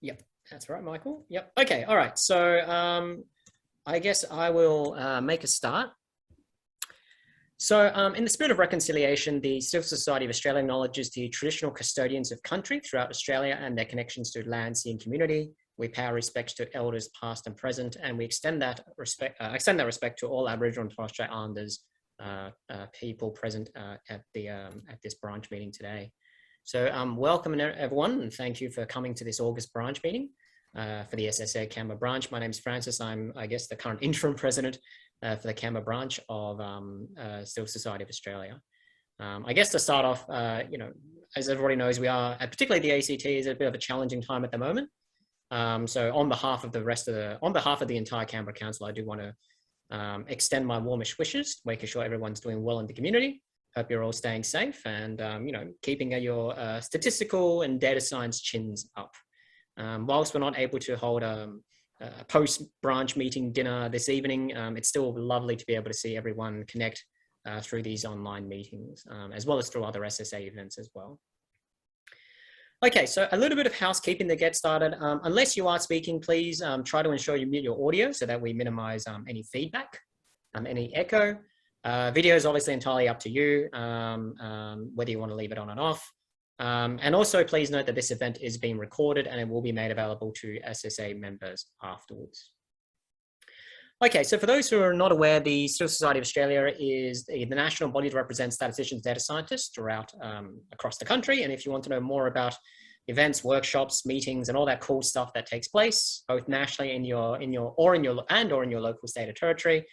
Yep, that's right, Michael. Yep. Okay. All right. So I guess I will make a start. So in the spirit of reconciliation, the Civil Society of Australia acknowledges the traditional custodians of country throughout Australia and their connections to land, sea and community. We pay our respects to elders past and present, and we extend that respect to all Aboriginal and Torres Strait Islanders people present at this branch meeting today. So welcome everyone, and thank you for coming to this August branch meeting for the SSA Canberra branch. My name is Francis. I'm, I guess, the current interim president for the Canberra branch of Civil Society of Australia. I guess to start off, you know, as everybody knows, we are, particularly the ACT, is a bit of a challenging time at the moment. So on behalf of the entire Canberra Council, I do want to extend my warmest wishes, making sure everyone's doing well in the community. Hope you're all staying safe and, you know, keeping your statistical and data science chins up. Whilst we're not able to hold a post-branch meeting dinner this evening, it's still lovely to be able to see everyone connect through these online meetings, as well as through other SSA events as well. Okay, so a little bit of housekeeping to get started. Unless you are speaking, please try to ensure you mute your audio so that we minimize any feedback, any echo. Video is obviously entirely up to you, whether you want to leave it on and off. And also please note that this event is being recorded and it will be made available to SSA members afterwards. Okay, so for those who are not aware, the Civil Society of Australia is the national body to represent statisticians, data scientists throughout across the country. And if you want to know more about events, workshops, meetings, and all that cool stuff that takes place, both nationally in your local state or territory,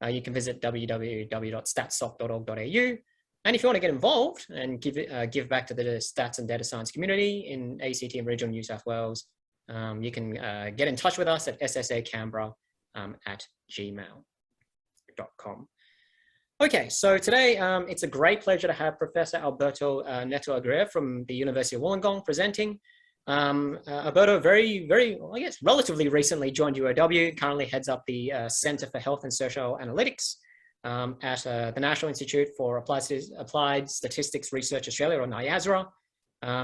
you can visit www.statsoc.org.au. And if you want to get involved and give back to the stats and data science community in ACT and regional New South Wales, you can get in touch with us at SSA Canberra at gmail.com. Okay, so today it's a great pleasure to have Professor Alberto Neto Aguirre from the University of Wollongong presenting. Alberto very, I guess, relatively recently joined UOW, currently heads up the Centre for Health and Social Analytics at the National Institute for Applied Statistics Research Australia, or NIASRA.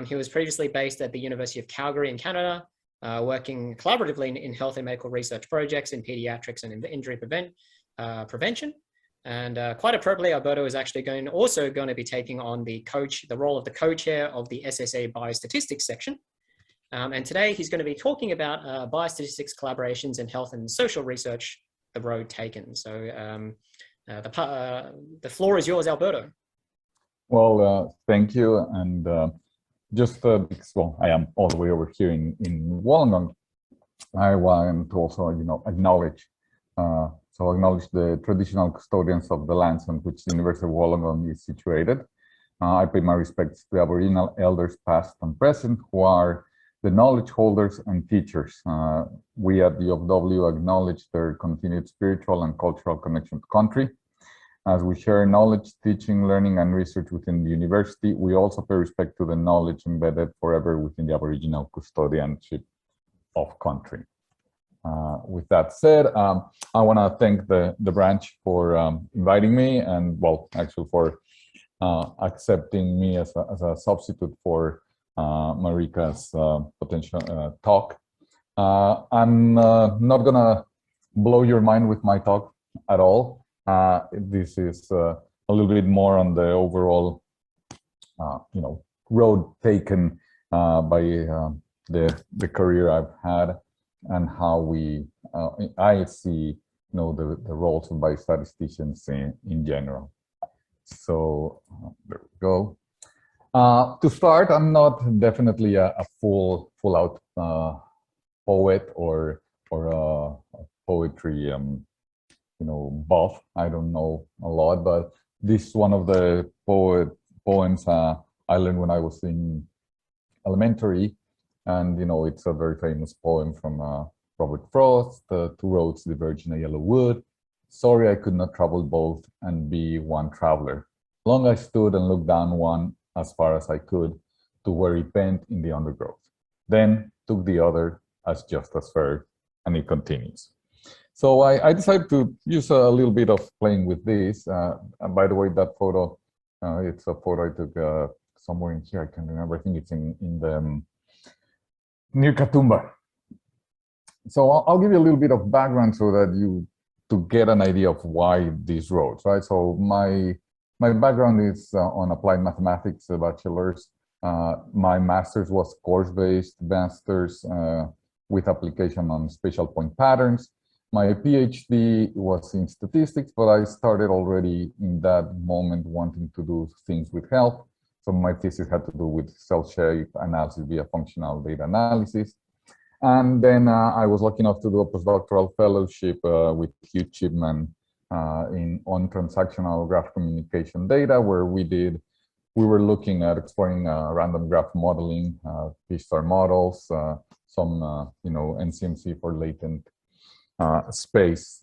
He was previously based at the University of Calgary in Canada, working collaboratively in health and medical research projects in pediatrics and injury prevention. And quite appropriately, Alberto is actually also going to be taking on the role of the co-chair of the SSA Biostatistics section. And today he's going to be talking about biostatistics collaborations in health and social research, the road taken. So the floor is yours, Alberto. Well, thank you. And just because, well, I am all the way over here in Wollongong, I want to also, you know, acknowledge the traditional custodians of the lands on which the University of Wollongong is situated. I pay my respects to Aboriginal elders past and present who are the knowledge holders and teachers. We at the UOW acknowledge their continued spiritual and cultural connection to country. As we share knowledge, teaching, learning, and research within the university, we also pay respect to the knowledge embedded forever within the Aboriginal custodianship of country. With that said, I want to thank the branch for inviting me and, well, actually for accepting me as a substitute for Marika's potential talk. I'm not going to blow your mind with my talk at all. This is a little bit more on the overall, you know, road taken by the career I've had and how I see, you know, the roles of biostatisticians in general. So there we go. To start, I'm not definitely a full out poet or a poetry you know, buff. I don't know a lot, but this is one of the poems I learned when I was in elementary, and you know, it's a very famous poem from Robert Frost. Two roads diverge in a yellow wood. Sorry I could not travel both and be one traveler. Long I stood and looked down one as far as I could to where it bent in the undergrowth. Then took the other as just as fair, and it continues. So I decided to use a little bit of playing with this. And by the way, that photo, it's a photo I took somewhere in here. I can't remember. I think it's in the near Katoomba. So I'll give you a little bit of background so that to get an idea of why these roads, right? So my background is on applied mathematics, a bachelor's. My master's was course-based master's with application on spatial point patterns. My PhD was in statistics, but I started already in that moment wanting to do things with health. So my thesis had to do with cell shape analysis via functional data analysis. And then I was lucky enough to do a postdoctoral fellowship with Hugh Chipman on transactional graph communication data, where we were looking at exploring random graph modeling, P-star models, some NCMC for latent space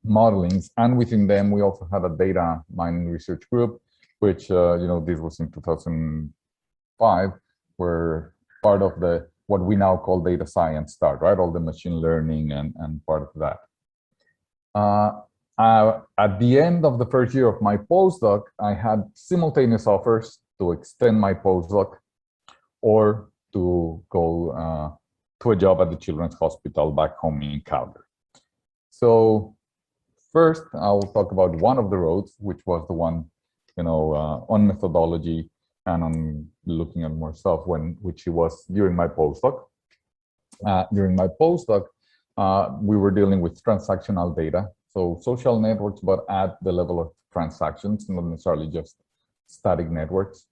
modelings, and within them we also had a data mining research group, which this was in 2005, where part of what we now call data science started, right? All the machine learning and part of that. At the end of the first year of my postdoc, I had simultaneous offers to extend my postdoc or to go to a job at the Children's Hospital back home in Calgary. So first, I'll talk about one of the roads, which was the one, on methodology and on looking at more stuff, which it was during my postdoc. During my postdoc, we were dealing with transactional data, so social networks, but at the level of transactions, not necessarily just static networks.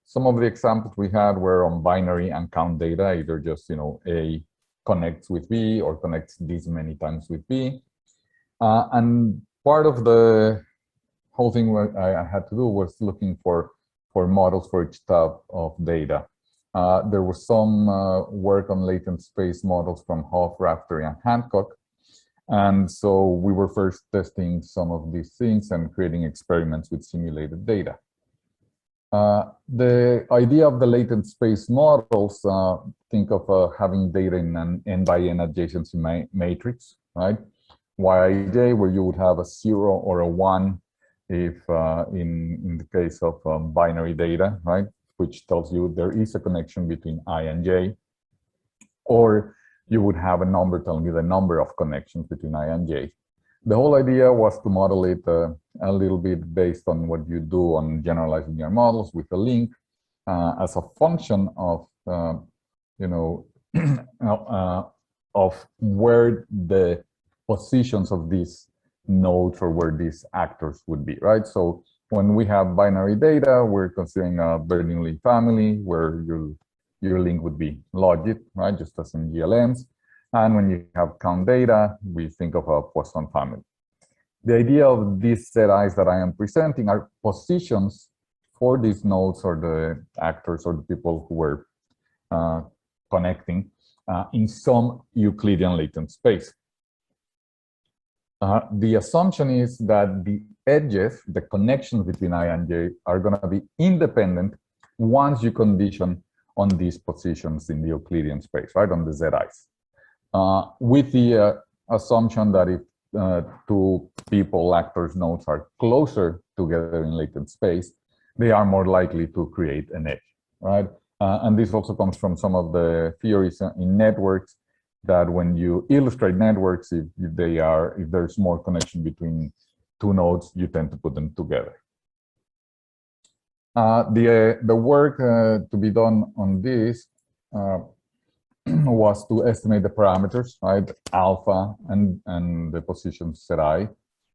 Some of the examples we had were on binary and count data, either just A connects with B or connects this many times with B. And part of the whole thing I had to do was looking for models for each type of data. There was some work on latent space models from Hoff, Raftery, and Hancock. And so we were first testing some of these things and creating experiments with simulated data. The idea of the latent space models, think of having data in an n by n adjacency matrix, right? Yij, where you would have a 0 or a 1 if in the case of binary data, right? Which tells you there is a connection between I and j. Or you would have a number telling you the number of connections between I and j. The whole idea was to model it a little bit based on what you do on generalizing your models with a link as a function of, of where the positions of these nodes or where these actors would be, right? So when we have binary data, we're considering a Bernoulli family where your link would be logit, right? Just as in GLMs. And when you have count data, we think of a Poisson family. The idea of these ZIs that I am presenting are positions for these nodes or the actors or the people who were connecting in some Euclidean latent space. The assumption is that the edges, the connections between I and j, are going to be independent once you condition on these positions in the Euclidean space, right, on the ZIs. With the assumption that if two people, actors, nodes are closer together in latent space, they are more likely to create an edge, right? And this also comes from some of the theories in networks, that when you illustrate networks, if there's more connection between two nodes, you tend to put them together. The work to be done on this was to estimate the parameters, right, alpha and the positions ZI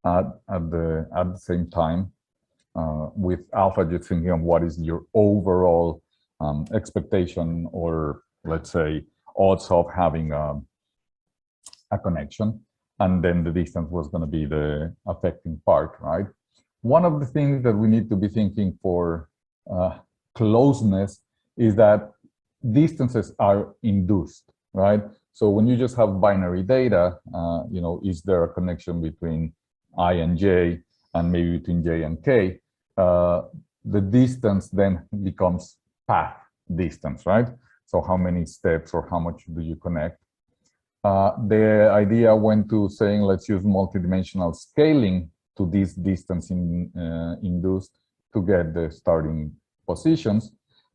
at the same time. With alpha, you're thinking of what is your overall expectation, or let's say odds of having a connection, and then the distance was going to be the affecting part, right? One of the things that we need to be thinking for closeness is that distances are induced, right? So when you just have binary data, is there a connection between I and j, and maybe between j and k? The distance then becomes path distance, right? So how many steps or how much do you connect? The idea went to saying, let's use multidimensional scaling to this distance induced to get the starting positions.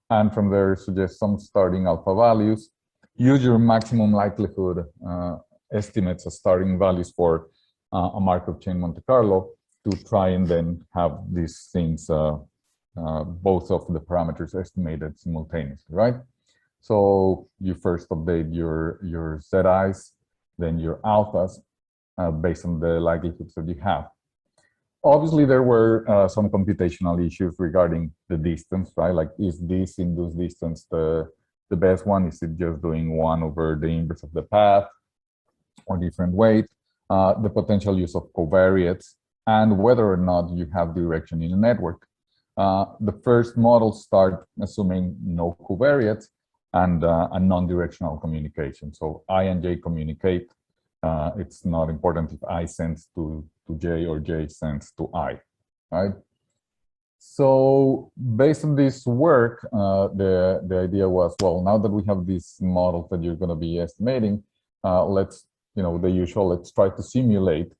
And from there, suggest some starting alpha values. use your maximum likelihood estimates as starting values for a Markov chain Monte Carlo to try and then have these things, both of the parameters estimated simultaneously, right? So you first update your ZIs, then your alphas, based on the likelihoods that you have. Obviously, there were some computational issues regarding the distance, right? Like, is this induced distance the best one? Is it just doing 1 over the inverse of the path or different weight? The potential use of covariates, and whether or not you have direction in a network. The first models start assuming no covariates and a non-directional communication. So I and J communicate. It's not important if I sends to J or J sends to I, right? So based on this work, the idea was, well, now that we have these models that you're going to be estimating, let's, the usual, let's try to simulate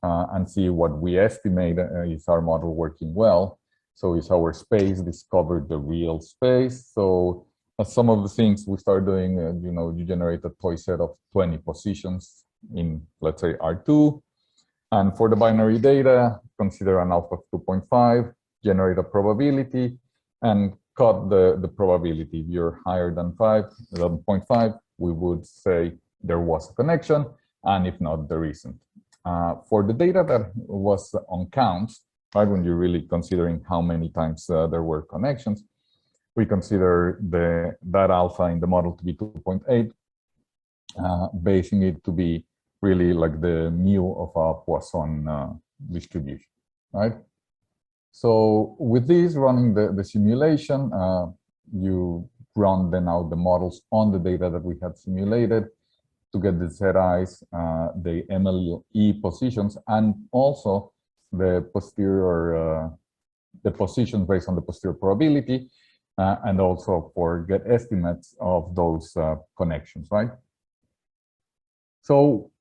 and see what we estimate. Is our model working well? So is our space discovered the real space? So some of the things we start doing, you generate a toy set of 20 positions in, let's say, R2. And for the binary data, consider an alpha of 2.5, generate a probability, and cut the probability. If you're higher than 0.5, we would say there was a connection, and if not, there isn't. For the data that was on counts, right, when you're really considering how many times there were connections, we consider that alpha in the model to be 2.8, basing it to be really like the mu of a Poisson distribution, right? So with this, running the simulation, you run then out the models on the data that we had simulated to get the ZIs, the MLE positions, and also the posterior, the positions based on the posterior probability, and also for get estimates of those connections, right? So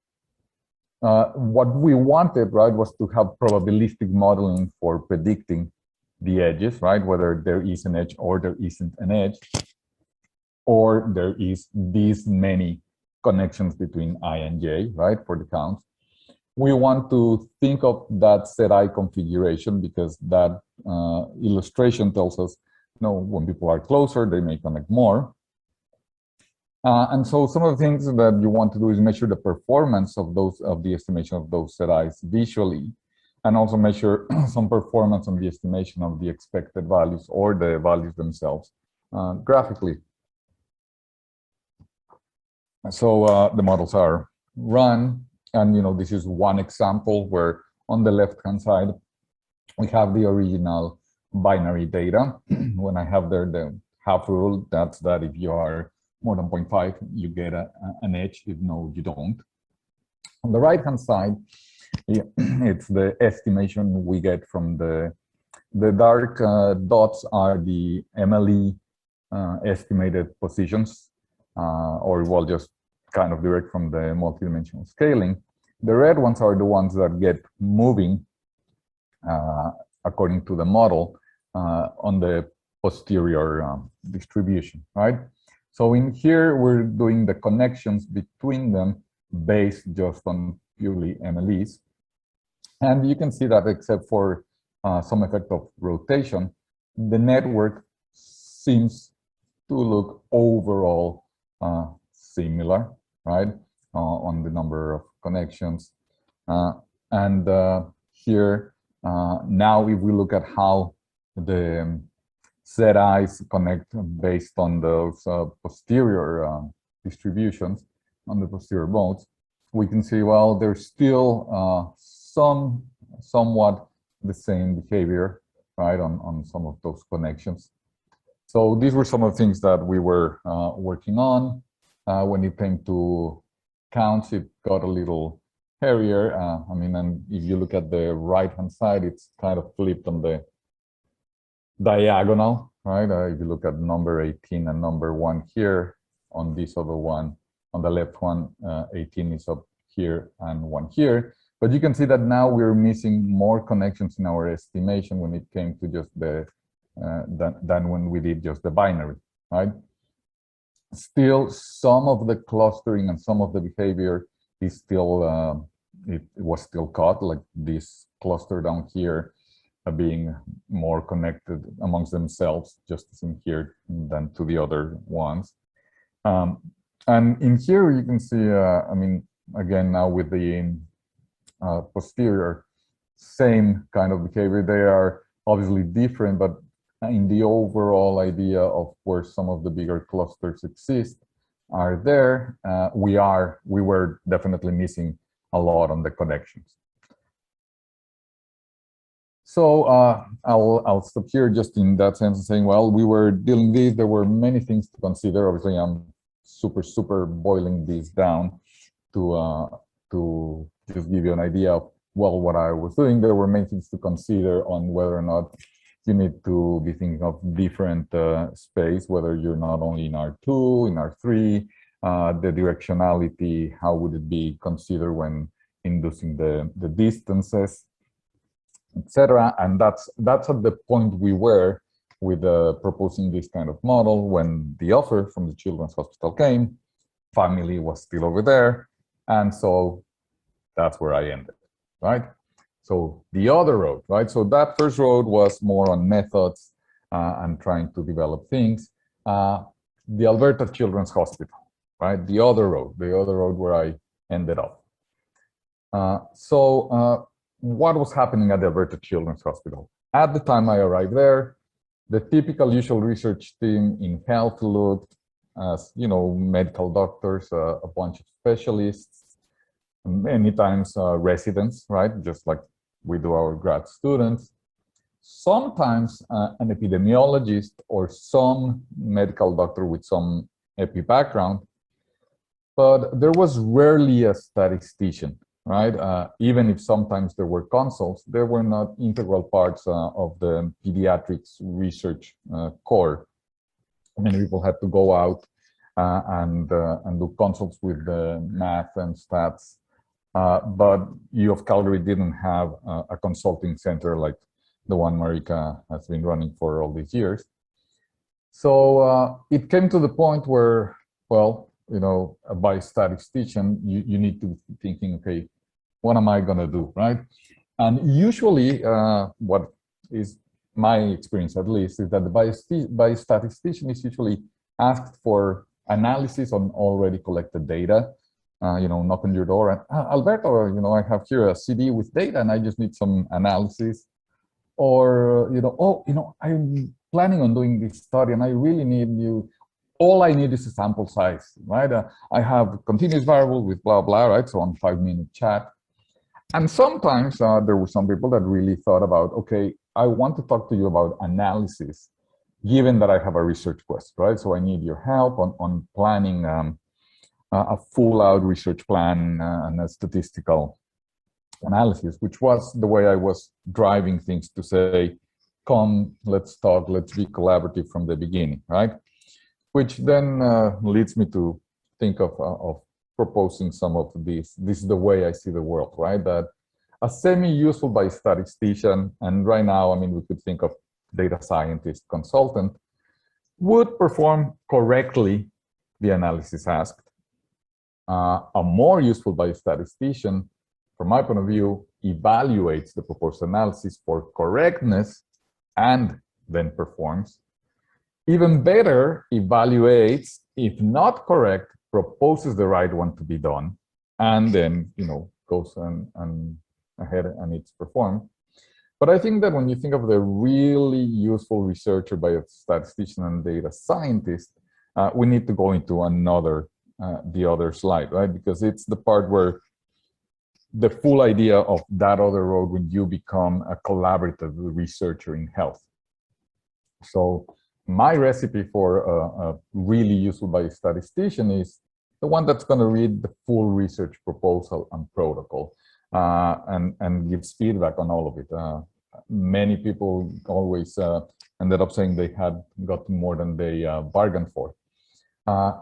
what we wanted, right, was to have probabilistic modeling for predicting the edges, right? Whether there is an edge or there isn't an edge, or there is these many connections between I and J, right, for the counts. We want to think of that ZI configuration because that illustration tells us, when people are closer, they may connect more. And so some of the things that you want to do is measure the performance of the estimation of those ZIs visually, and also measure some performance on the estimation of the expected values or the values themselves graphically. So the models are run, and this is one example where on the left-hand side we have the original binary data. When I have there the half rule, that's that if you are more than 0.5, you get an edge. If no, you don't. On the right-hand side, it's the estimation we get from the dark dots are the MLE estimated positions, or well, just kind of direct from the multidimensional scaling. The red ones are the ones that get moving according to the model on the posterior distribution, right? So in here, we're doing the connections between them based just on purely MLEs. And you can see that except for some effect of rotation, the network seems to look overall similar, right, on the number of connections. And here, now if we look at how the ZIs connect based on those posterior distributions, on the posterior modes, we can see, well, there's still somewhat the same behavior, right, on some of those connections. So these were some of the things that we were working on. When it came to counts, it got a little hairier. And if you look at the right-hand side, it's kind of flipped on the diagonal, right? If you look at number 18 and number 1 here, on this other one, on the left one, 18 is up here and 1 here. But you can see that now we're missing more connections in our estimation when it came to just the than when we did just the binary, right? still some of the clustering and some of the behavior is still, it was still caught, like this cluster down here being more connected amongst themselves, just as in here, than to the other ones. And in here you can see, I mean, again, now with the posterior, same kind of behavior. They are obviously different, but in the overall idea of where some of the bigger clusters exist are there, we were definitely missing a lot on the connections. So I'll stop here just in that sense and saying, well, we were dealing with this. There were many things to consider. Obviously, I'm super boiling this down to just give you an idea of, well, what I was doing. There were many things to consider on whether or not you need to be thinking of different space, whether you're not only in R2, in R3, the directionality, how would it be considered when inducing the distances, etc. And that's at the point we were with proposing this kind of model when the offer from the Children's Hospital came. Family was still over there, and so that's where I ended, right? So the other road, right? So that first road was more on methods and trying to develop things. The Alberta Children's Hospital, right? The other road where I ended up. What was happening at the Alberta Children's Hospital? At the time I arrived there, the typical usual research team in health looked as, you know, medical doctors, a bunch of specialists, many times residents, right? Just like we do our grad students. Sometimes an epidemiologist or some medical doctor with some epi background, but there was rarely a statistician, right? Even if sometimes there were consults, they were not integral parts of the pediatrics research core. Many people had to go out and do consults with the math and stats. But U of Calgary didn't have a consulting center like the one Marika has been running for all these years. So it came to the point where, well, you know, a biostatistician, you need to be thinking, okay, what am I going to do, right? And usually what is my experience, at least, is that the biostatistician is usually asked for analysis on already collected data. You know, knock on your door and, Alberto, you know, I have here a CD with data and I just need some analysis. Or, you know, oh, you know, I'm planning on doing this study and I really need you. All I need is a sample size, right? I have continuous variable with blah, blah, right? So on 5-minute chat. And sometimes there were some people that really thought about, okay, I want to talk to you about analysis, given that I have a research quest, right? So I need your help on planning a full-out research plan and a statistical analysis, which was the way I was driving things to say, come, let's talk, let's be collaborative from the beginning, right? Which then leads me to think of proposing some of these. This is the way I see the world, right? That a semi-useful biostatistician, and right now, I mean, we could think of data scientist, consultant, would perform correctly the analysis asked. A more useful biostatistician, from my point of view, evaluates the proposed analysis for correctness and then performs. Even better, evaluates, if not correct, proposes the right one to be done, and then, you know, goes and ahead and it's performed. But I think that when you think of the really useful researcher, biostatistician, and data scientist, we need to go into another, the other slide, right? Because it's the part where the full idea of that other road when you become a collaborative researcher in health. So my recipe for a really useful biostatistician is the one that's going to read the full research proposal and protocol and gives feedback on all of it. Many people always ended up saying they had gotten more than they bargained for.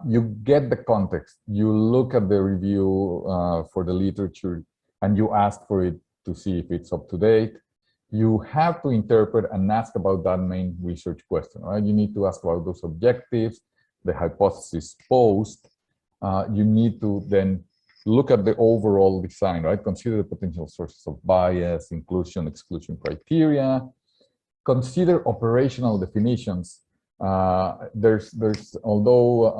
You get the context, you look at the review for the literature, and you ask for it to see if it's up to date. You have to interpret and ask about that main research question, right? You need to ask about those objectives. the hypothesis posed, you need to then look at the overall design, right? Consider the potential sources of bias, inclusion, exclusion criteria, consider operational definitions. Although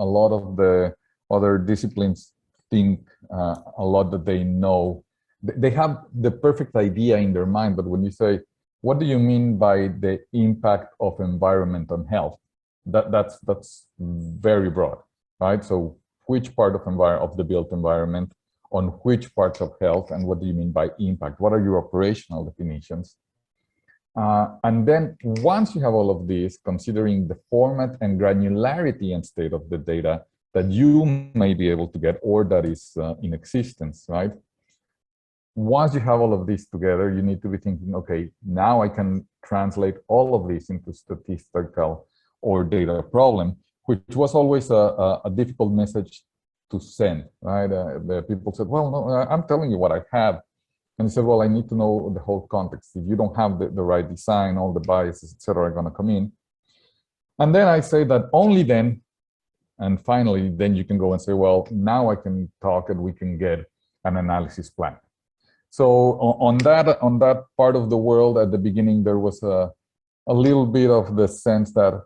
a lot of the other disciplines think a lot that they know, they have the perfect idea in their mind, but when you say, what do you mean by the impact of environment on health? That's very broad, right? So which part of the built environment, on which parts of health, and what do you mean by impact? What are your operational definitions? And then once you have all of this, considering the format and granularity and state of the data that you may be able to get or that is in existence, right? Once you have all of this together, you need to be thinking, okay, now I can translate all of this into statistical or data problem, which was always a difficult message to send, right? The people said, well, no, I'm telling you what I have. And he said, well, I need to know the whole context. If you don't have the right design, all the biases, et cetera, are going to come in. And then I say that only then, and finally, then you can go and say, well, now I can talk and we can get an analysis plan. So on that part of the world at the beginning, there was a little bit of the sense that,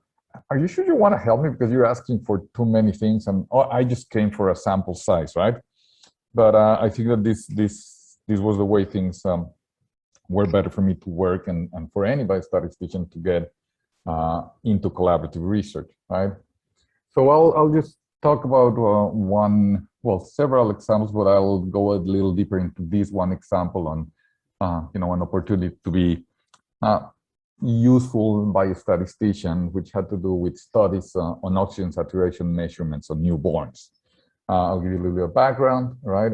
are you sure you want to help me? Because you're asking for too many things. And I just came for a sample size, right? But I think that this was the way things were better for me to work and for anybody statistician to get into collaborative research, right? So I'll just talk about several examples, but I'll go a little deeper into this one example on, an opportunity to be useful by a statistician, which had to do with studies on oxygen saturation measurements on newborns. I'll give you a little bit of background, right?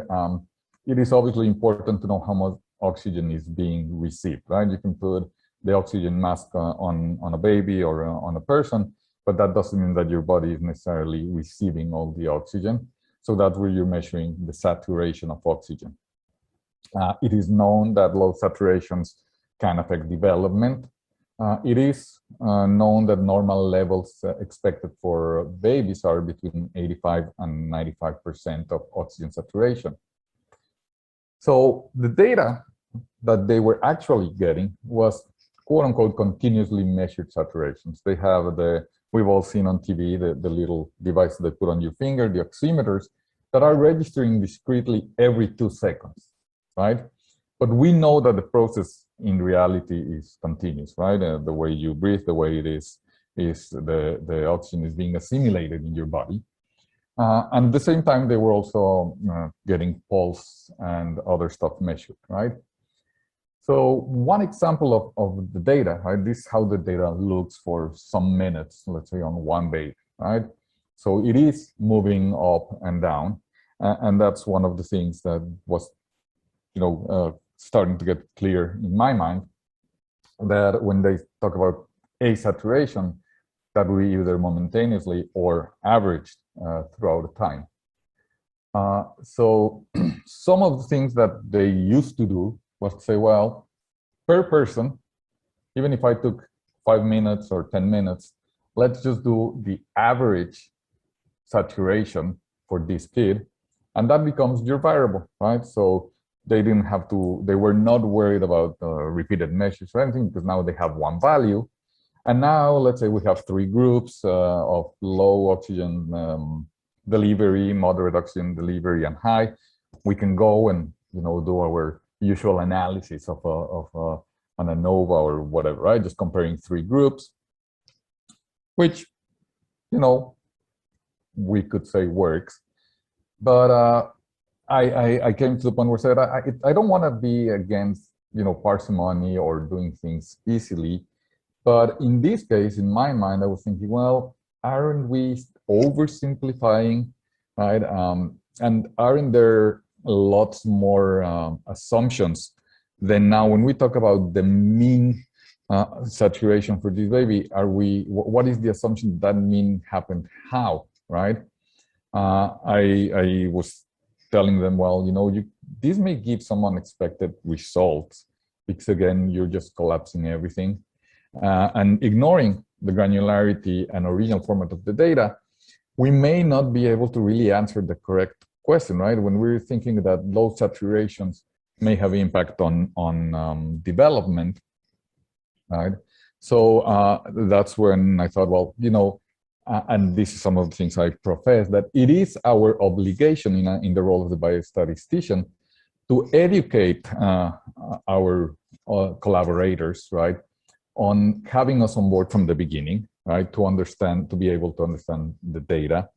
It is obviously important to know how much oxygen is being received, right? You can put the oxygen mask on a baby or on a person, but that doesn't mean that your body is necessarily receiving all the oxygen. So that's where you're measuring the saturation of oxygen. It is known that low saturations can affect development. It is known that normal levels expected for babies are between 85 and 95% of oxygen saturation. So the data that they were actually getting was quote unquote continuously measured saturations. They have we've all seen on TV, the little device they put on your finger, the oximeters, that are registering discretely every 2 seconds, right? But we know that the process in reality is continuous, right? The way you breathe, the way it is the oxygen is being assimilated in your body. And at the same time, they were also getting pulse and other stuff measured, right? So one example of the data, right? This is how the data looks for some minutes, let's say on one baby, right? So it is moving up and down. And that's one of the things that was, starting to get clear in my mind, that when they talk about asaturation, that we either momentaneously or averaged throughout the time. So some of the things that they used to do was to say, well, per person, even if I took 5 minutes or 10 minutes, let's just do the average saturation for this kid, and that becomes your variable, right? So they didn't have to, they were not worried about repeated measures or anything, because now they have one value. And now let's say we have 3 groups of low oxygen delivery, moderate oxygen delivery, and high. We can go and do our usual analysis of an ANOVA or whatever, right? Just comparing 3 groups, which we could say works. But I came to the point where I said I don't want to be against parsimony or doing things easily. But in this case, in my mind, I was thinking, well, aren't we oversimplifying, right? And aren't there lots more assumptions than now when we talk about the mean saturation for this baby? What is the assumption that mean happened? How, right? I was telling them, well, this may give some unexpected results, because again, you're just collapsing everything. And ignoring the granularity and original format of the data, we may not be able to really answer the correct question, right? When we're thinking that low saturations may have impact on development, right? So that's when I thought, well, and this is some of the things I profess, that it is our obligation in the role of the biostatistician to educate our collaborators, right, on having us on board from the beginning, right, to be able to understand the data.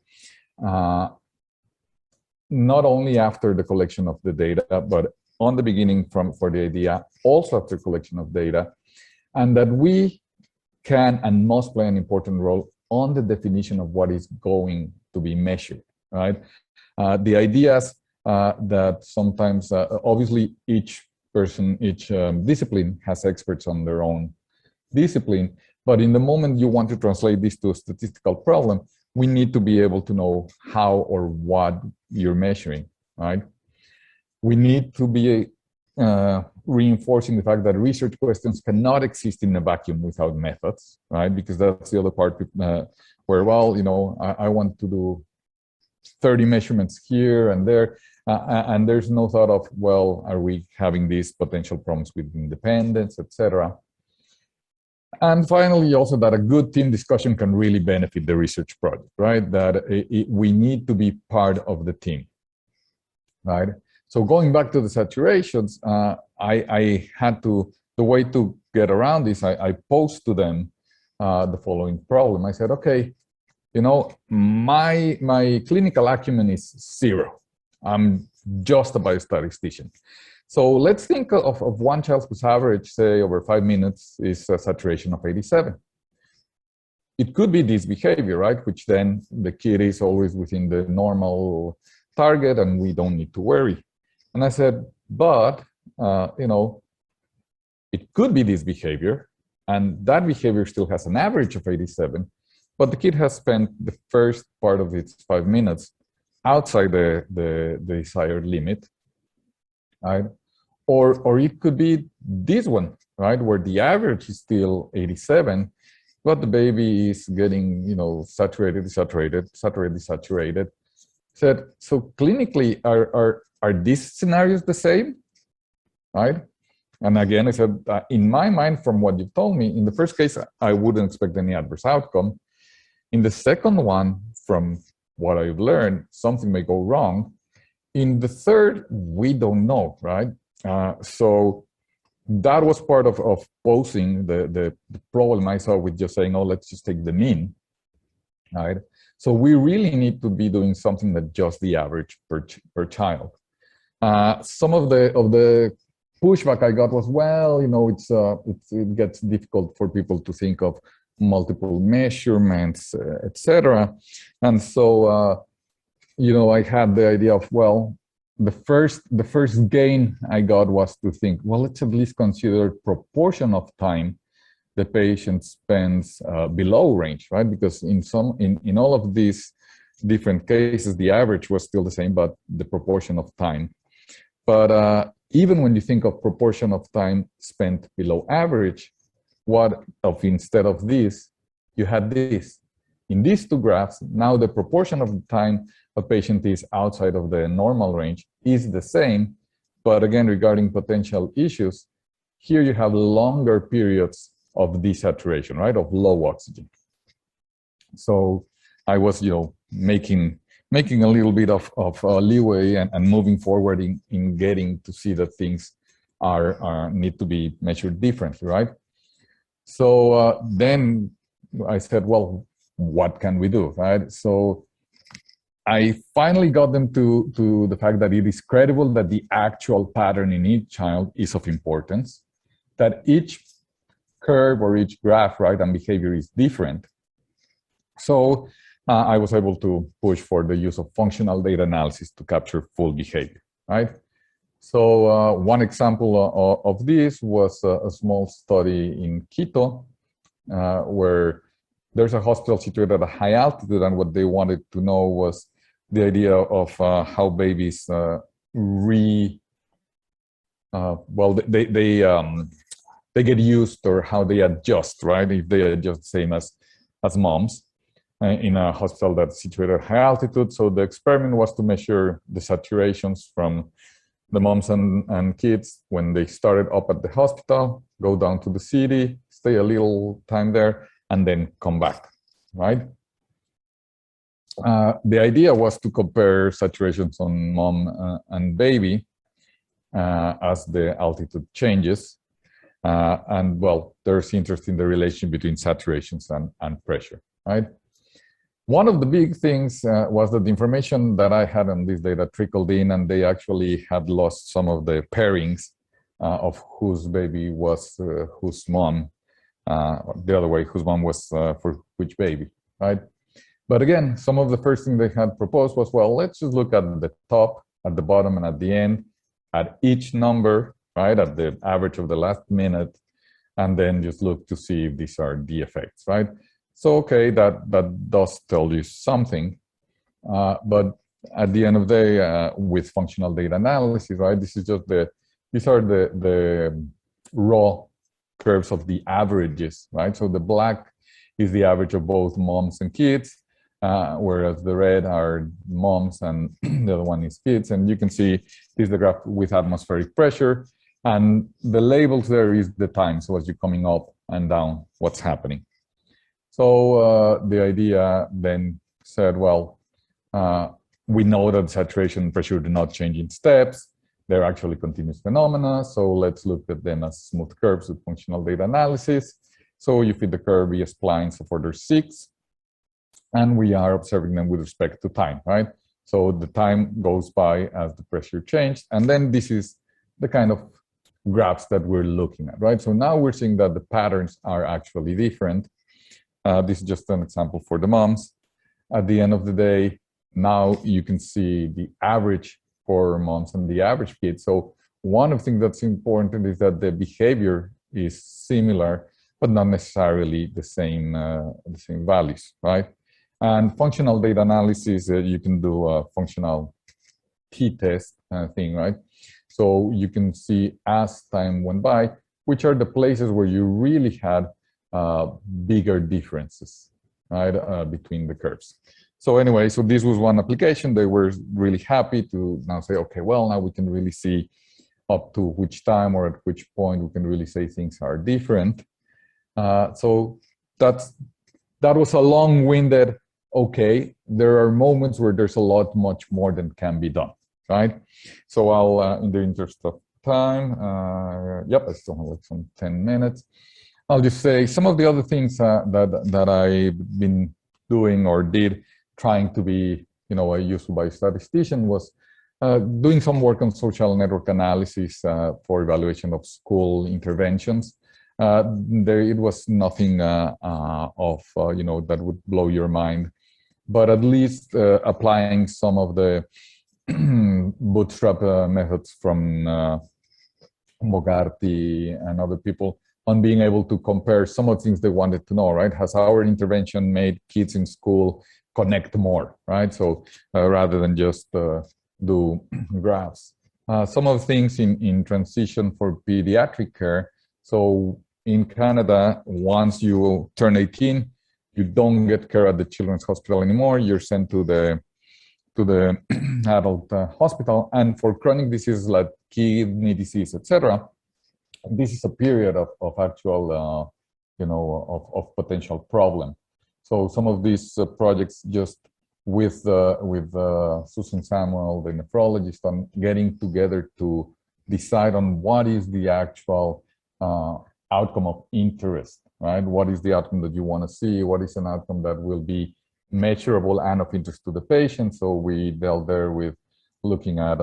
Not only after the collection of the data, but on the beginning for the idea, also after collection of data, and that we can and must play an important role on the definition of what is going to be measured, right? The ideas that sometimes, obviously, each person, each discipline has experts on their own discipline, but in the moment you want to translate this to a statistical problem, we need to be able to know how or what you're measuring, right? We need to be reinforcing the fact that research questions cannot exist in a vacuum without methods, right? Because that's the other part where, well, I want to do 30 measurements here and there, and there's no thought of, well, are we having these potential problems with independence, etc. And finally, also that a good team discussion can really benefit the research project, right? That we need to be part of the team, right? So going back to the saturations, I had to, the way to get around this, I posed to them the following problem. I said, okay, my clinical acumen is 0. I'm just a biostatistician. So let's think of one child whose average, say, over 5 minutes is a saturation of 87. It could be this behavior, right? Which then the kid is always within the normal target and we don't need to worry. And I said, but, it could be this behavior, and that behavior still has an average of 87, but the kid has spent the first part of its 5 minutes outside the desired limit, right? Or it could be this one, right, where the average is still 87, but the baby is getting, saturated. Said, so clinically, are these scenarios the same, right? And again, I said, in my mind, from what you've told me, in the first case, I wouldn't expect any adverse outcome. In the second one, from what I've learned, something may go wrong. In the third, we don't know, right? So that was part of posing the problem I saw with just saying, oh, let's just take the mean, right? So we really need to be doing something that just the average per child. Some of the pushback I got was, well, it gets difficult for people to think of multiple measurements, etc. And so, I had the idea of, well, the first gain I got was to think, well, let's at least consider proportion of time the patient spends below range, right? Because in all of these different cases, the average was still the same, but the proportion of time. But even when you think of proportion of time spent below average, instead of this, you had this. In these two graphs, now the proportion of the time a patient is outside of the normal range is the same, but again, regarding potential issues, here you have longer periods of desaturation, right, of low oxygen. So I was, making a little bit of leeway and moving forward in getting to see that things need to be measured differently, right? So then I said, well, what can we do, right? So I finally got them to the fact that it is credible that the actual pattern in each child is of importance, that each curve or each graph, right, and behavior is different. So I was able to push for the use of functional data analysis to capture full behavior, right? So one example of this was a small study in Quito, where there's a hospital situated at a high altitude, and what they wanted to know was the idea of how babies they get used, or how they adjust, right? If they adjust the same as moms. in a hospital that's situated at high altitude. So the experiment was to measure the saturations from the moms and kids when they started up at the hospital, go down to the city, stay a little time there, and then come back, right? The idea was to compare saturations on mom and baby as the altitude changes. And well, there's interest in the relation between saturations and pressure, right? One of the big things was that the information that I had on this data trickled in, and they actually had lost some of the pairings of whose baby was whose mom, the other way, whose mom was for which baby, right? But again, some of the first thing they had proposed was, well, let's just look at the top, at the bottom, and at the end, at each number, right, at the average of the last minute, and then just look to see if these are the effects, right? So, okay, that does tell you something, but at the end of the day, with functional data analysis, right, this is just these are the raw curves of the averages, right? So the black is the average of both moms and kids, whereas the red are moms and the other one is kids. And you can see this is the graph with atmospheric pressure, and the labels there is the time. So as you're coming up and down, what's happening. So the idea then said, well, we know that saturation and pressure do not change in steps. They're actually continuous phenomena. So let's look at them as smooth curves with functional data analysis. So you fit the curve as splines of order 6, and we are observing them with respect to time, right? So the time goes by as the pressure changed. And then this is the kind of graphs that we're looking at, right? So now we're seeing that the patterns are actually different. This is just an example for the moms. At the end of the day, now you can see the average for moms and the average kids. So one of the things that's important is that the behavior is similar, but not necessarily the same values, right? And functional data analysis, you can do a functional t-test thing, right? So you can see as time went by, which are the places where you really had bigger differences, right, between the curves. So anyway, so this was one application. They were really happy to now say, okay, well, now we can really see up to which time or at which point we can really say things are different. So that was a long-winded, okay, there are moments where there's a lot much more than can be done, right? So I'll, in the interest of time, yep, I still have like some 10 minutes. I'll just say some of the other things that I've been doing or did, trying to be, a useful biostatistician, was doing some work on social network analysis for evaluation of school interventions. It was nothing of that would blow your mind, but at least applying some of the bootstrap methods from Bogarty and other people on being able to compare some of the things they wanted to know, right? Has our intervention made kids in school connect more, right? So rather than just do graphs. Some of the things in transition for pediatric care. So in Canada, once you turn 18, you don't get care at the children's hospital anymore. You're sent to the adult hospital. And for chronic diseases like kidney disease, etc., this is a period of actual, of potential problem. So some of these projects just with Susan Samuel, the nephrologist, on getting together to decide on what is the actual outcome of interest, right? What is the outcome that you want to see? What is an outcome that will be measurable and of interest to the patient? So we dealt there with looking at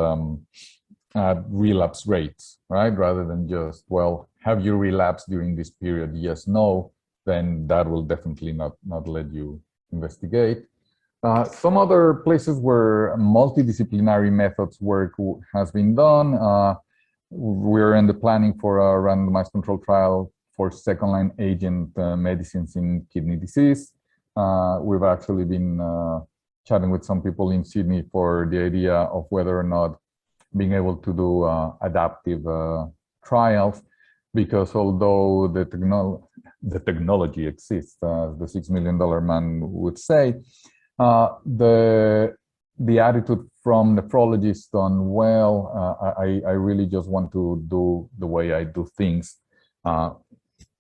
relapse rates, right? Rather than just, well, have you relapsed during this period? Yes, no, then that will definitely not let you investigate. Some other places where multidisciplinary methods work has been done. We're in the planning for a randomized control trial for second-line agent medicines in kidney disease. We've actually been chatting with some people in Sydney for the idea of whether or not being able to do adaptive trials, because although the technology exists, as the $6 million man would say. The attitude from nephrologists on, well, I really just want to do the way I do things,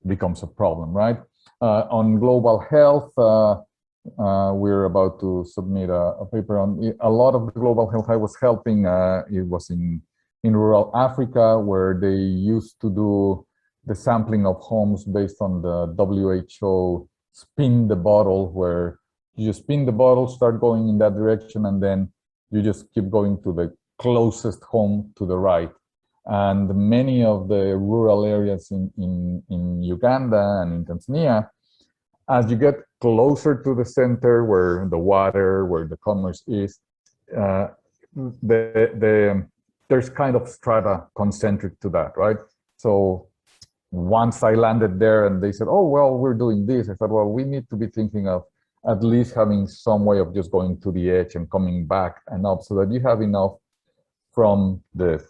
becomes a problem, right? On global health, we're about to submit a paper on a lot of the global health I was helping. It was in rural Africa, where they used to do the sampling of homes based on the WHO spin the bottle, where you just spin the bottle, start going in that direction, and then you just keep going to the closest home to the right. And many of the rural areas in Uganda and in Tanzania, as you get closer to the center where the water, where the commerce is, there's kind of strata concentric to that, right? So once I landed there and they said, oh, well, we're doing this, I thought, well, we need to be thinking of at least having some way of just going to the edge and coming back and up, so that you have enough from the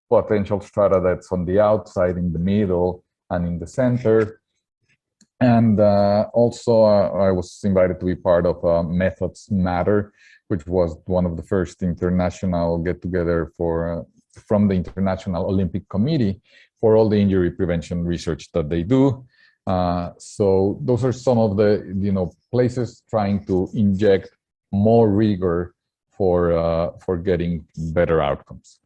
potential strata that's on the outside, in the middle, and in the center. And also, I was invited to be part of Methods Matter, which was one of the first international get-together from the International Olympic Committee for all the injury prevention research that they do. So those are some of the places trying to inject more rigor for getting better outcomes.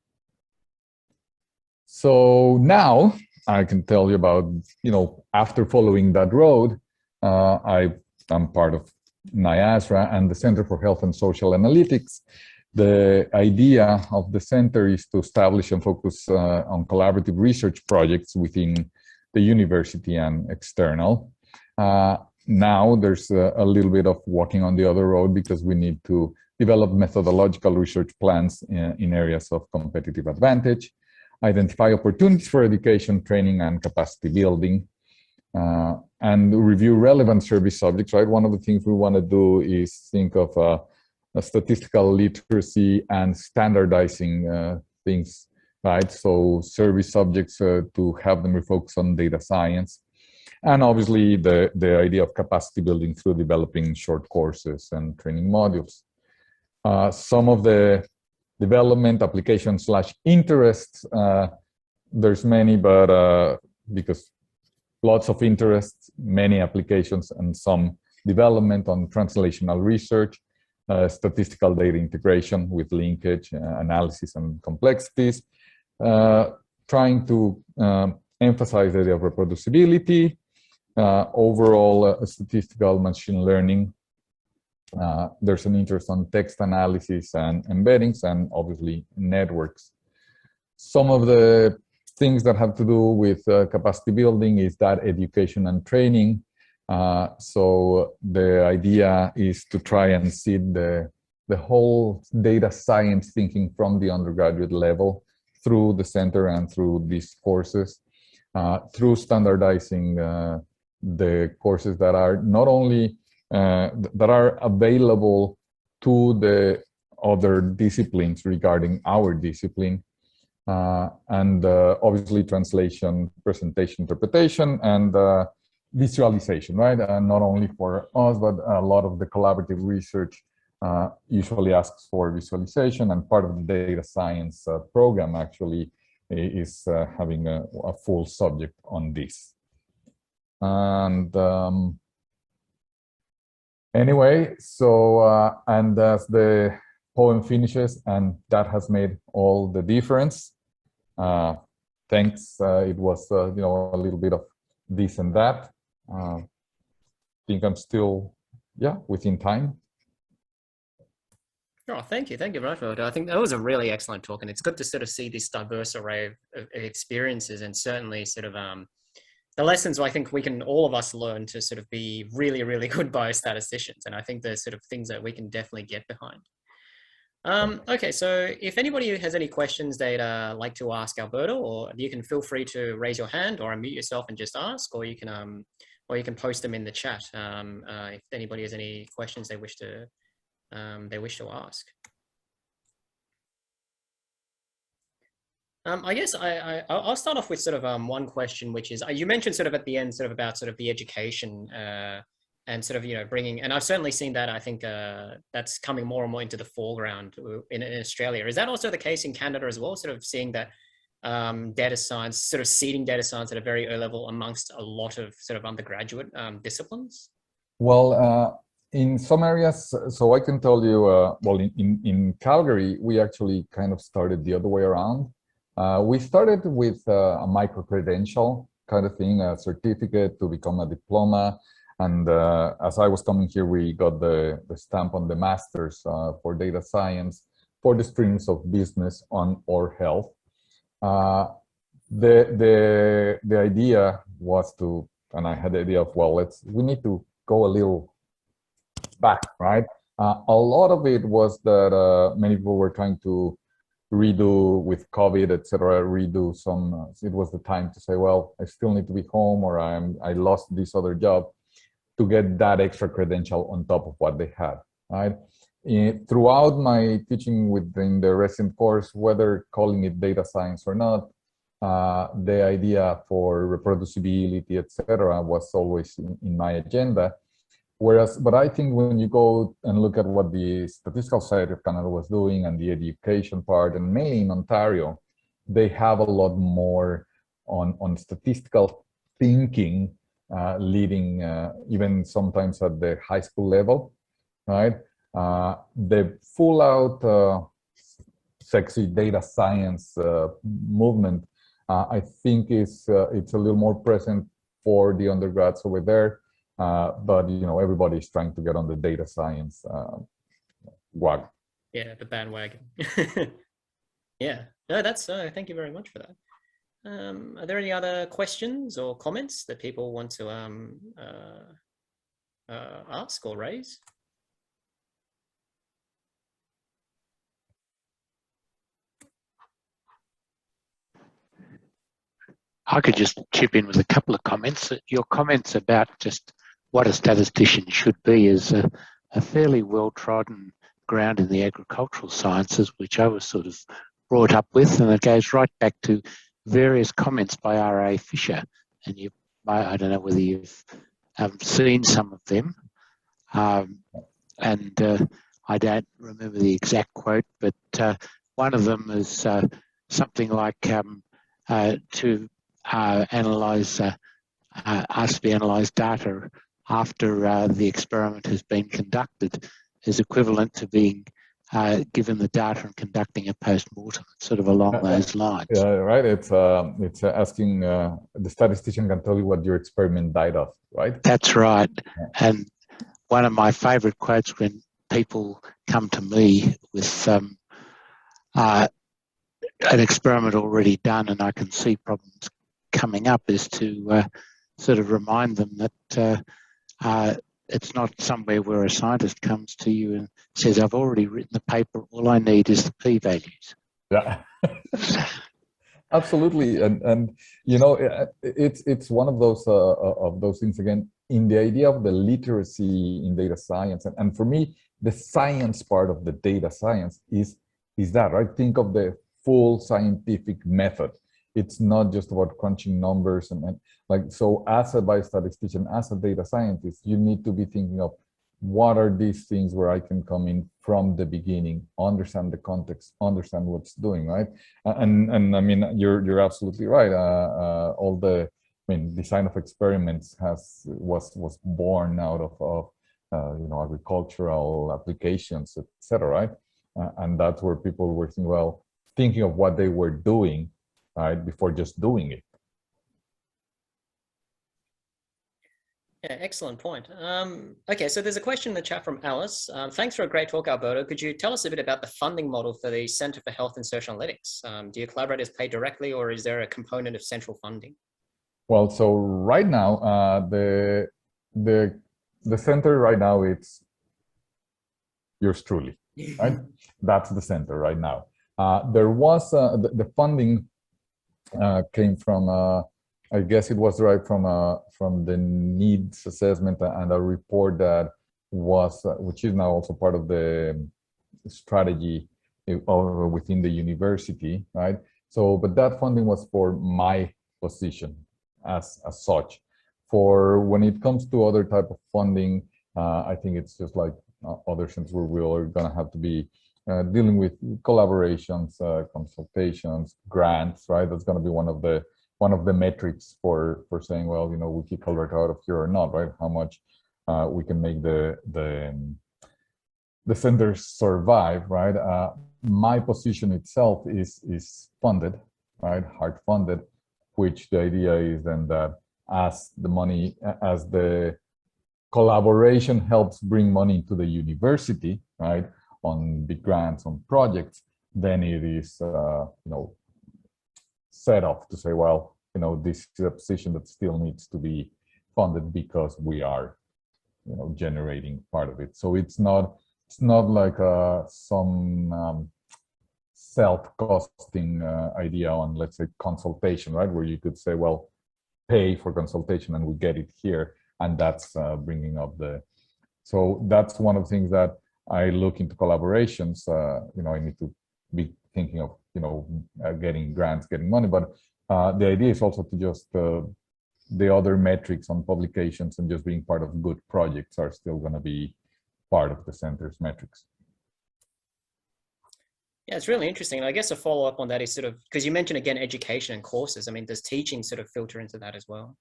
So now I can tell you about, after following that road, I'm part of NIASRA and the Center for Health and Social Analytics. The idea of the center is to establish and focus on collaborative research projects within the university and external. Now there's a little bit of walking on the other road, because we need to develop methodological research plans in areas of competitive advantage, identify opportunities for education, training, and capacity building, and review relevant service subjects, right? One of the things we want to do is think of a statistical literacy and standardizing things, right? So service subjects to have them refocus on data science. And obviously the idea of capacity building through developing short courses and training modules. Some of the development applications / interests, there's many, but because lots of interests, many applications, and some development on translational research, statistical data integration with linkage, analysis, and complexities, trying to emphasize the idea of reproducibility, overall statistical machine learning. There's an interest on text analysis and embeddings, and obviously networks. Some of the things that have to do with capacity building is that education and training. So the idea is to try and seed the whole data science thinking from the undergraduate level through the center and through these courses, through standardizing the courses that are not only that are available to the other disciplines regarding our discipline, and obviously translation, presentation, interpretation, and visualization, right? Not only for us, but a lot of the collaborative research usually asks for visualization, and part of the data science program actually is having a full subject on this. And anyway, so, and as the poem finishes, and that has made all the difference. Thanks, it was, a little bit of this and that. Think I'm still, within time. Oh, thank you very much. I think that was a really excellent talk, and it's good to sort of see this diverse array of experiences, and certainly sort of the lessons I think we can, all of us, learn to sort of be really, really good biostatisticians. And I think there's sort of things that we can definitely get behind. Okay, so if anybody has any questions they'd like to ask Alberto, or you can feel free to raise your hand or unmute yourself and just ask, or you can post them in the chat if anybody has any questions they wish to ask. I guess I'll start off with sort of one question, which is you mentioned sort of at the end sort of about sort of the education and sort of bringing, and I've certainly seen that. I think that's coming more and more into the foreground in Australia. Is that also the case in Canada as well? Sort of seeing that data science, sort of seeding data science at a very early level amongst a lot of sort of undergraduate disciplines? Well, in some areas, so I can tell you, well, in Calgary, we actually kind of started the other way around. We started with a micro-credential kind of thing, a certificate to become a diploma. And as I was coming here, we got the stamp on the master's for data science for the streams of business or health. The idea was to, and I had the idea of, well, we need to go a little back, right? A lot of it was that many people were trying to redo with COVID, etc. Redo some. It was the time to say, well, I still need to be home, or I lost this other job, to get that extra credential on top of what they had, right? Throughout my teaching within the resident course, whether calling it data science or not, the idea for reproducibility, etc., was always in my agenda. But I think when you go and look at what the Statistical Society of Canada was doing and the education part, and mainly in Ontario, they have a lot more on statistical thinking, leading even sometimes at the high school level, right? The full out sexy data science movement, I think it's a little more present for the undergrads over there. But everybody's trying to get on the data science wagon. Yeah, the bandwagon. Yeah, no, that's thank you very much for that. Are there any other questions or comments that people want to ask or raise? I could just chip in with a couple of comments. Your comments about just what a statistician should be is a fairly well-trodden ground in the agricultural sciences, which I was sort of brought up with, and it goes right back to various comments by R.A. Fisher. And I don't know whether you've seen some of them. And I don't remember the exact quote, but one of them is something like to analyze data after the experiment has been conducted is equivalent to being given the data and conducting a post-mortem, sort of along those lines. Yeah, right. It's asking the statistician can tell you what your experiment died of, right? That's right. Yeah. And one of my favorite quotes when people come to me with an experiment already done and I can see problems coming up is to sort of remind them that it's not somewhere where a scientist comes to you and says, I've already written the paper, all I need is the p-values. Yeah, absolutely. And it's one of those things, again, in the idea of the literacy in data science. And for me, the science part of the data science is that, right? Think of the full scientific method. It's not just about crunching numbers and like, so as a biostatistician, as a data scientist, you need to be thinking of what are these things where I can come in from the beginning, understand the context, understand what's doing, right? And I mean, you're absolutely right. All the, design of experiments was born out of agricultural applications, etc., right? And that's where people were thinking of what they were doing, right, before just doing it. Yeah, excellent point. Okay, so there's a question in the chat from Alice. Thanks for a great talk, Alberto. Could you tell us a bit about the funding model for the Centre for Health and Social Analytics? Do your collaborators pay directly, or is there a component of central funding? Well, so right now, the center right now, it's yours truly, right? That's the center right now. There was the funding came from I guess it was derived from the needs assessment and a report that was which is now also part of the strategy within the university, right? So, but that funding was for my position as such. For when it comes to other type of funding, I think it's just like other things where we are going to have to be dealing with collaborations, consultations, grants, right? That's going to be one of the metrics for saying, well, you know, we keep Alberta out of here or not, right? How much we can make the centers survive, right? My position itself is funded, right? Hard funded, which the idea is then that as the collaboration helps bring money to the university, right? On big grants, on projects, then it is, you know, set off to say, well, you know, this is a position that still needs to be funded because we are, you know, generating part of it. So it's not like some self-costing idea on, let's say, consultation, right? Where you could say, well, pay for consultation and we get it here. And that's bringing up so that's one of the things that I look into collaborations. You know, I need to be thinking of, you know, getting grants, getting money, but the idea is also to just the other metrics on publications and just being part of good projects are still going to be part of the center's metrics. Yeah, it's really interesting. And I guess a follow up on that is sort of, because you mentioned again, education and courses. I mean, does teaching sort of filter into that as well?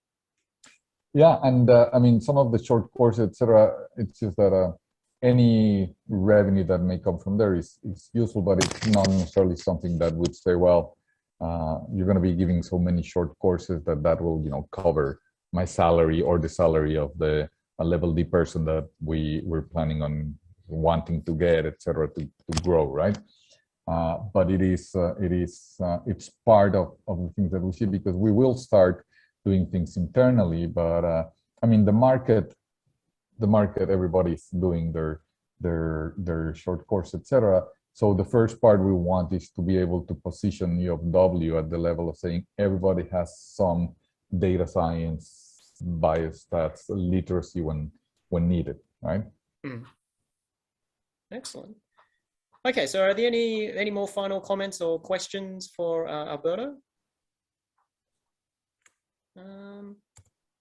Yeah, and I mean, some of the short courses, etc. It's just that any revenue that may come from there is useful, but it's not necessarily something that would say, well, you're going to be giving so many short courses that will, you know, cover my salary or the salary of the level D person that we're planning on wanting to get, etc. to grow, right? But it's part of the things that we see, because we will start doing things internally, but I mean, the market, everybody's doing their short course, etc. So the first part we want is to be able to position U of W at the level of saying everybody has some data science, biostats, literacy when needed, right? Mm. Excellent. Okay, so are there any more final comments or questions for Alberto?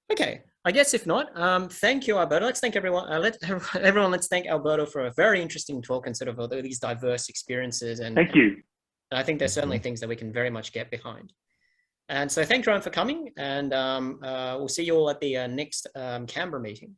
Okay, I guess if not, thank you, Alberto. Let's thank everyone. Let's thank Alberto for a very interesting talk and sort of all these diverse experiences. And thank you. And I think there's certainly things that we can very much get behind. And so thank you, everyone, for coming. And we'll see you all at the next Canberra meeting.